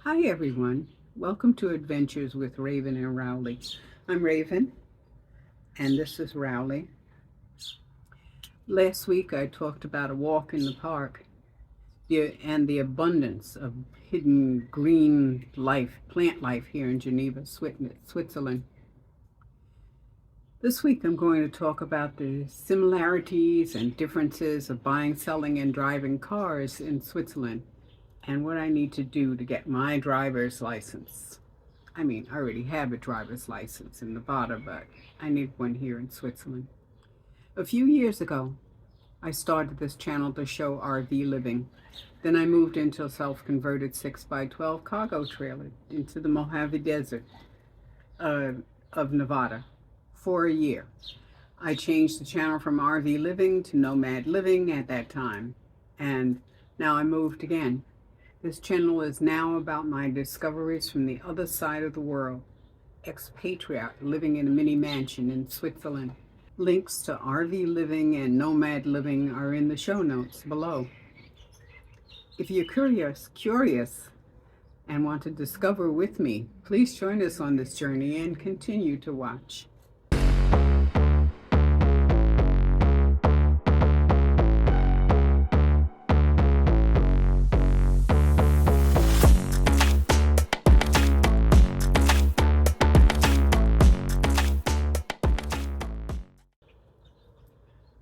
Hi everyone, welcome to Adventures with Raven and Rowley. I'm Raven and this is Rowley. Last week I talked about a walk in the park and the abundance of hidden green life, plant life here in Geneva, Switzerland. This week I'm going to talk about the similarities and differences of buying, selling, and driving cars in Switzerland, and what I need to do to get my driver's license. I mean, I already have a driver's license in Nevada, but I need one here in Switzerland. A few years ago, I started this channel to show RV living. Then I moved into a self-converted 6x12 cargo trailer into the Mojave Desert of Nevada for a year. I changed the channel from RV living to Nomad living at that time, and now I moved again. This channel is now about my discoveries from the other side of the world, expatriate living in a mini mansion in Switzerland. Links to RV living and Nomad living are in the show notes below. If you're curious and want to discover with me, please join us on this journey and continue to watch.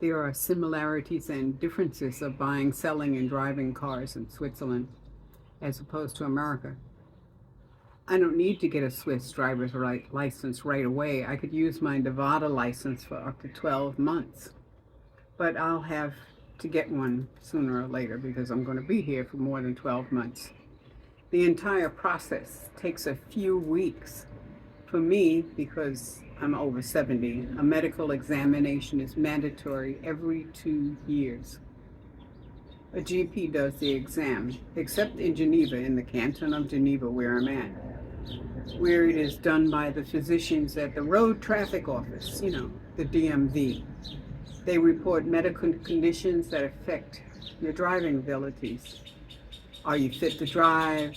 There are similarities and differences of buying, selling, and driving cars in Switzerland as opposed to America. I don't need to get a Swiss driver's license right away. I could use my Nevada license for up to 12 months. But I'll have to get one sooner or later because I'm going to be here for more than 12 months. The entire process takes a few weeks. For me, because I'm over 70, a medical examination is mandatory every 2 years. A GP does the exam, except in Geneva, in the canton of Geneva where I'm at, where it is done by the physicians at the road traffic office, the DMV. They report medical conditions that affect your driving abilities. Are you fit to drive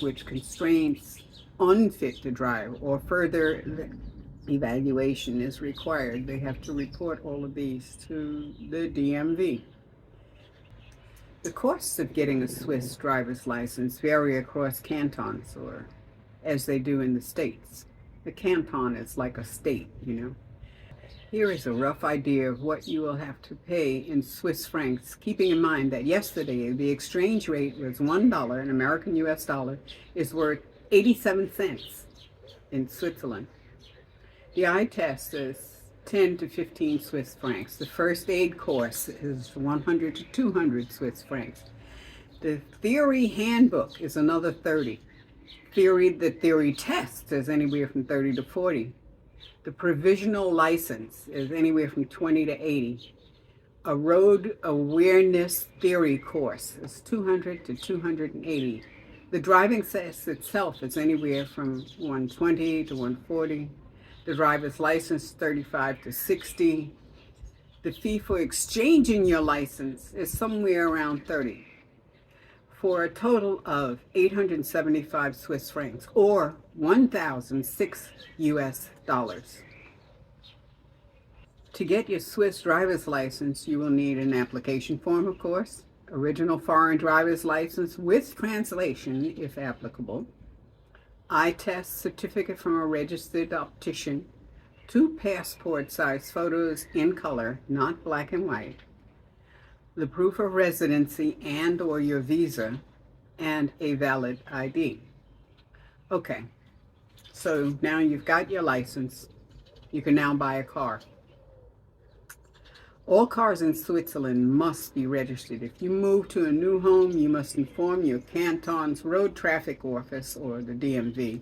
with constraints, unfit to drive, or further evaluation is required. They have to report all of these to the DMV. The costs of getting a Swiss driver's license vary across cantons, or as they do in the States. The canton is like a state, Here is a rough idea of what you will have to pay in Swiss francs, keeping in mind that yesterday the exchange rate was $1, an American US dollar, is worth 87 cents in Switzerland. The eye test is 10 to 15 Swiss francs. The first aid course is 100 to 200 Swiss francs. The theory handbook is another 30. The theory test is anywhere from 30 to 40. The provisional license is anywhere from 20 to 80. A road awareness theory course is 200 to 280. The driving test itself is anywhere from 120 to 140. The driver's license, 35 to 60. The fee for exchanging your license is somewhere around 30, for a total of 875 Swiss francs, or 1,006 US dollars. To get your Swiss driver's license, you will need an application form, of course, original foreign driver's license with translation, if applicable, eye test certificate from a registered optician, 2 passport-size photos in color, not black and white, the proof of residency and/or your visa, and a valid ID. Okay, so now you've got your license. You can now buy a car. All cars in Switzerland must be registered. If you move to a new home, you must inform your canton's road traffic office, or the DMV,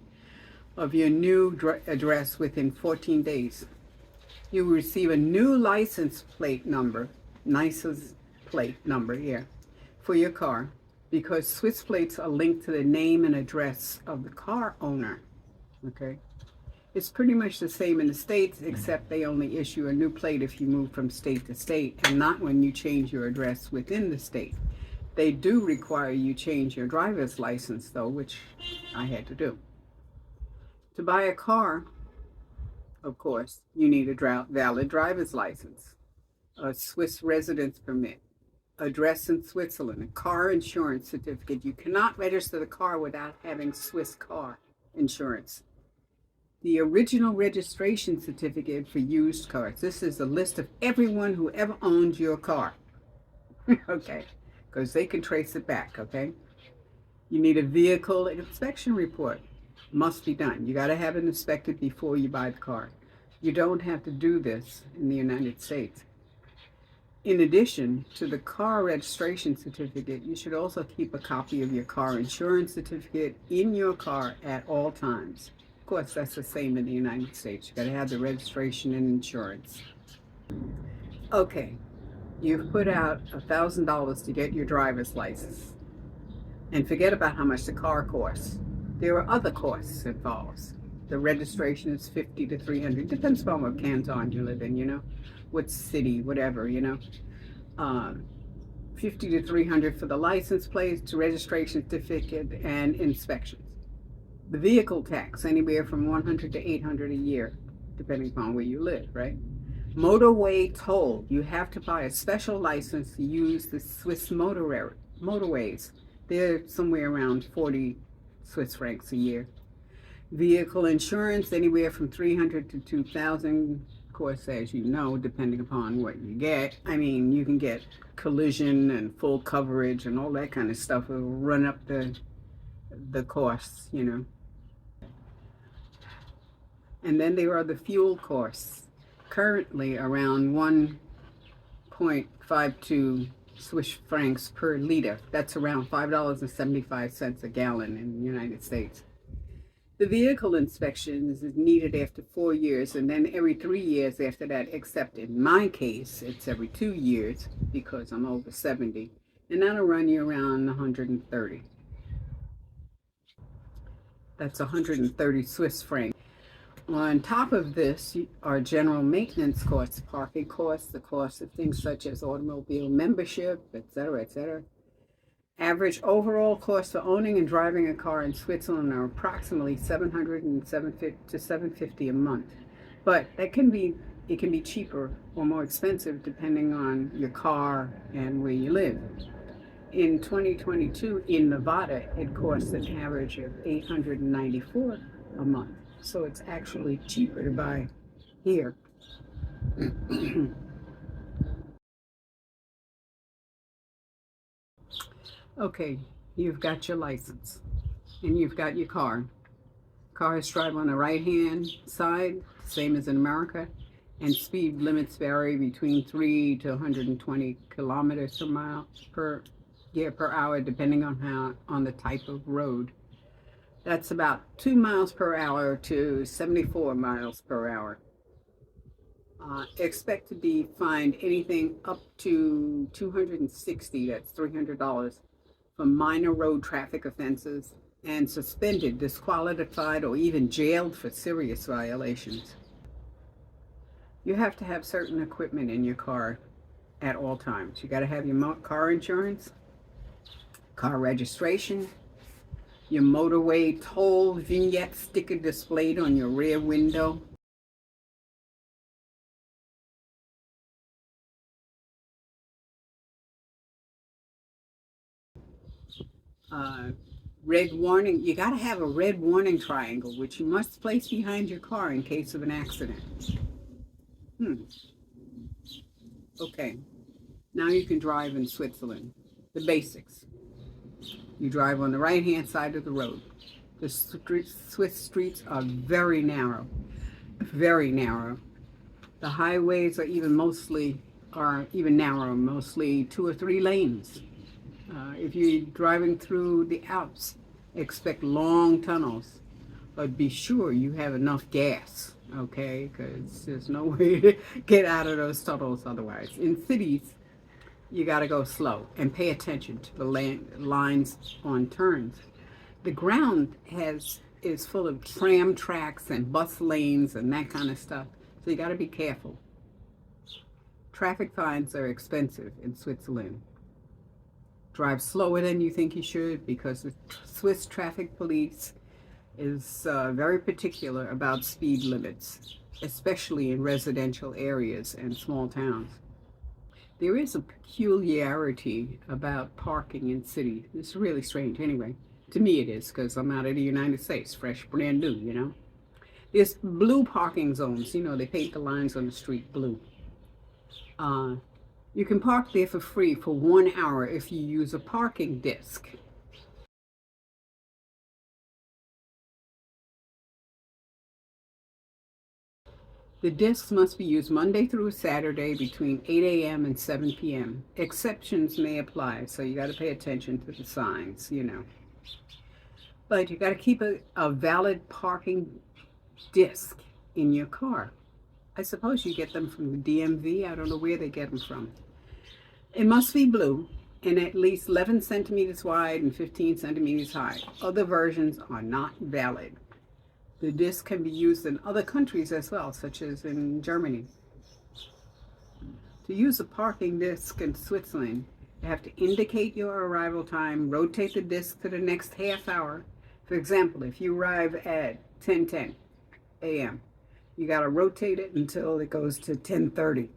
of your new address within 14 days. You will receive a new license plate number, for your car, because Swiss plates are linked to the name and address of the car owner. Okay? It's pretty much the same in the States, except they only issue a new plate if you move from state to state, and not when you change your address within the state. They do require you change your driver's license, though, which I had to do. To buy a car, of course, you need a valid driver's license, a Swiss residence permit, address in Switzerland, a car insurance certificate. You cannot register the car without having Swiss car insurance. The original registration certificate for used cars. This is a list of everyone who ever owned your car. Okay, because they can trace it back, okay? You need a vehicle inspection report. Must be done. You got to have it inspected before you buy the car. You don't have to do this in the United States. In addition to the car registration certificate, you should also keep a copy of your car insurance certificate in your car at all times. Of course, that's the same in the United States. You got to have the registration and insurance. Okay, you've put out $1,000 to get your driver's license. And forget about how much the car costs. There are other costs involved. The registration is $50 to $300. Depends upon what canton you live in, you know, what city, whatever, you know. $50 to $300 for the license plate, registration certificate, and inspections. The vehicle tax, anywhere from $100 to $800 a year, depending upon where you live, right? Motorway toll. You have to buy a special license to use the Swiss motorways. They're somewhere around 40 Swiss francs a year. Vehicle insurance, anywhere from $300 to $2,000. Of course, as you know, depending upon what you get. I mean, you can get collision and full coverage and all that kind of stuff. It will run up the costs, you know. And then there are the fuel costs. Currently around 1.52 Swiss francs per liter. That's around $5.75 a gallon in the United States. The vehicle inspection is needed after 4 years, and then every 3 years after that, except in my case, it's every 2 years because I'm over 70, and that'll run you around 130. That's 130 Swiss francs. On top of this are general maintenance costs, parking costs, the cost of things such as automobile membership, etc., etc. Average overall cost for owning and driving a car in Switzerland are approximately $700 to $750 a month. But it can be cheaper or more expensive depending on your car and where you live. In 2022, in Nevada, it costs an average of $894 a month. So it's actually cheaper to buy here. Okay, you've got your license and you've got your car. Cars drive on the right-hand side, same as in America, and speed limits vary between 3 to 120 kilometers per hour, depending on the type of road. That's about 2 miles per hour to 74 miles per hour. Expect to be fined anything up to $260, that's $300, for minor road traffic offenses, and suspended, disqualified, or even jailed for serious violations. You have to have certain equipment in your car at all times. You got to have your car insurance, car registration, your motorway toll vignette sticker displayed on your rear window, red warning. You got to have a red warning triangle, which you must place behind your car in case of an accident. Okay, now you can drive in Switzerland. The basics. You drive on the right-hand side of the road. The Swiss streets are very narrow, very narrow. The highways are even narrow, mostly 2 or 3 lanes. If you're driving through the Alps, expect long tunnels, but be sure you have enough gas, okay? Because there's no way to get out of those tunnels otherwise. In cities, you got to go slow and pay attention to the lines on turns. The ground is full of tram tracks and bus lanes and that kind of stuff, so you got to be careful. Traffic fines are expensive in Switzerland. drive slower than you think you should, because the Swiss traffic police is very particular about speed limits, especially in residential areas and small towns. There is a peculiarity about parking in cities. It's really strange anyway. To me it is, because I'm out of the United States, fresh, brand new, you know. There's blue parking zones. You know, they paint the lines on the street blue. You can park there for free for 1 hour if you use a parking disc. The discs must be used Monday through Saturday between 8 a.m. and 7 p.m. Exceptions may apply, so you got to pay attention to the signs, you know. But you got to keep a valid parking disc in your car. I suppose you get them from the DMV. I don't know where they get them from. It must be blue and at least 11 centimeters wide and 15 centimeters high. Other versions are not valid. The disc can be used in other countries as well, such as in Germany. To use a parking disc in Switzerland, you have to indicate your arrival time, rotate the disc to the next half hour. For example, if you arrive at 10:10 a.m., you got to rotate it until it goes to 10:30.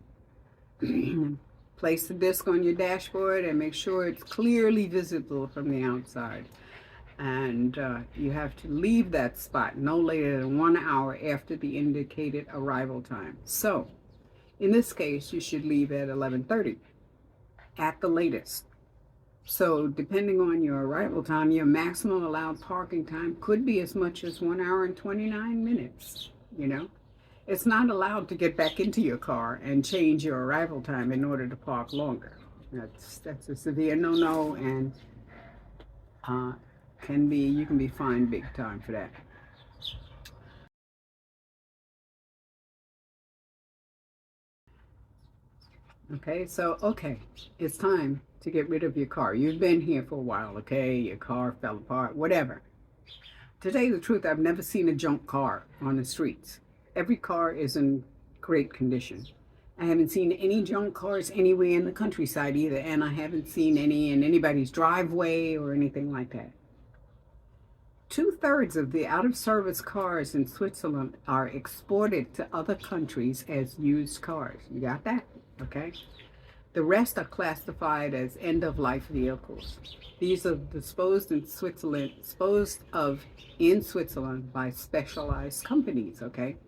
Place the disc on your dashboard and make sure it's clearly visible from the outside. And you have to leave that spot no later than 1 hour after the indicated arrival time. So, in this case, you should leave at 11:30 at the latest. So, depending on your arrival time, your maximum allowed parking time could be as much as 1 hour and 29 minutes, you know. It's not allowed to get back into your car and change your arrival time in order to park longer. That's a severe no-no, and you can be fined big time for that. Okay, it's time to get rid of your car. You've been here for a while, okay? Your car fell apart, whatever. To tell you the truth, I've never seen a junk car on the streets. Every car is in great condition. I haven't seen any junk cars anywhere in the countryside either, and I haven't seen any in anybody's driveway or anything like that. 2/3 of the out-of-service cars in Switzerland are exported to other countries as used cars. You got that? Okay. The rest are classified as end-of-life vehicles. These are disposed of in Switzerland by specialized companies, okay?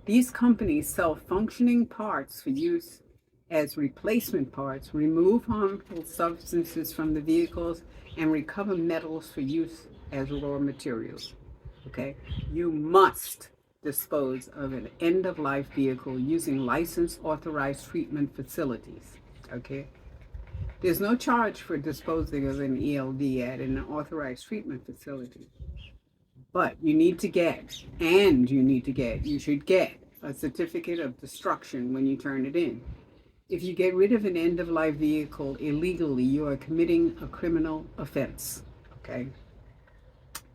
These companies sell functioning parts for use as replacement parts, remove harmful substances from the vehicles, and recover metals for use as raw materials, okay? You must dispose of an end-of-life vehicle using licensed authorized treatment facilities, okay? There's no charge for disposing of an ELD at an authorized treatment facility. But you should get a certificate of destruction when you turn it in. If you get rid of an end-of-life vehicle illegally, you are committing a criminal offense, okay?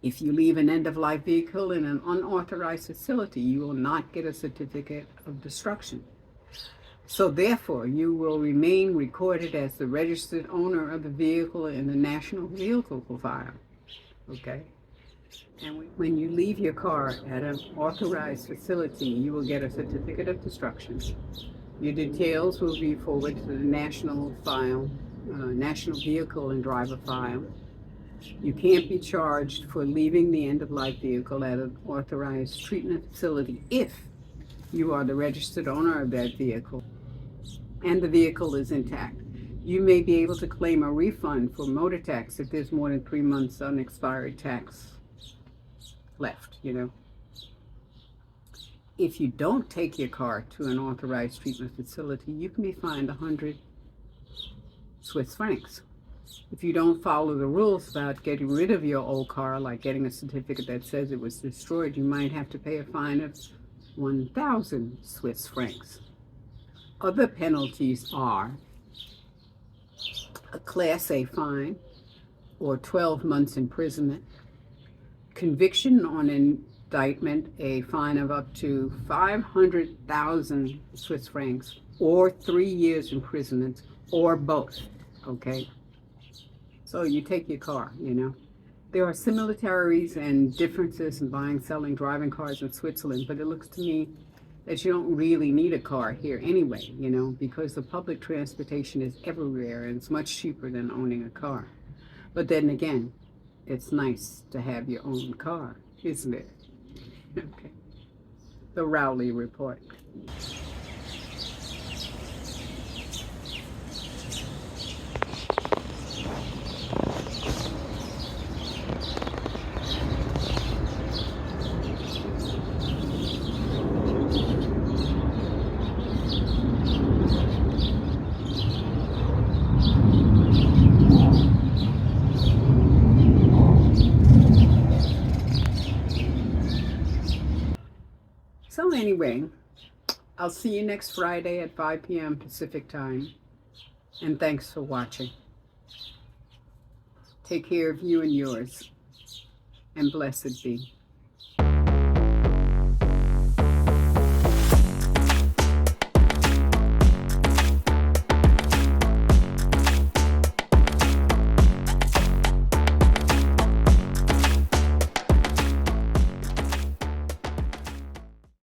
If you leave an end-of-life vehicle in an unauthorized facility, you will not get a certificate of destruction. So therefore, you will remain recorded as the registered owner of the vehicle in the National Vehicle File, okay? And when you leave your car at an authorized facility, you will get a certificate of destruction. Your details will be forwarded to the National File, National Vehicle and Driver File. You can't be charged for leaving the end-of-life vehicle at an authorized treatment facility if you are the registered owner of that vehicle and the vehicle is intact. You may be able to claim a refund for motor tax if there's more than 3 months unexpired tax left, you know. If you don't take your car to an authorized treatment facility, you can be fined 100 Swiss francs. If you don't follow the rules about getting rid of your old car, like getting a certificate that says it was destroyed, you might have to pay a fine of 1,000 Swiss francs. Other penalties are a Class A fine or 12 months imprisonment, conviction on indictment, a fine of up to 500,000 Swiss francs, or 3 years imprisonment, or both, okay? So you take your car, you know. There are similarities and differences in buying, selling, driving cars in Switzerland, but it looks to me that you don't really need a car here anyway, you know, because the public transportation is everywhere and it's much cheaper than owning a car. But then again, it's nice to have your own car, isn't it? Okay. The Rowley Report. So anyway, I'll see you next Friday at 5 p.m. Pacific time. And thanks for watching. Take care of you and yours. And blessed be.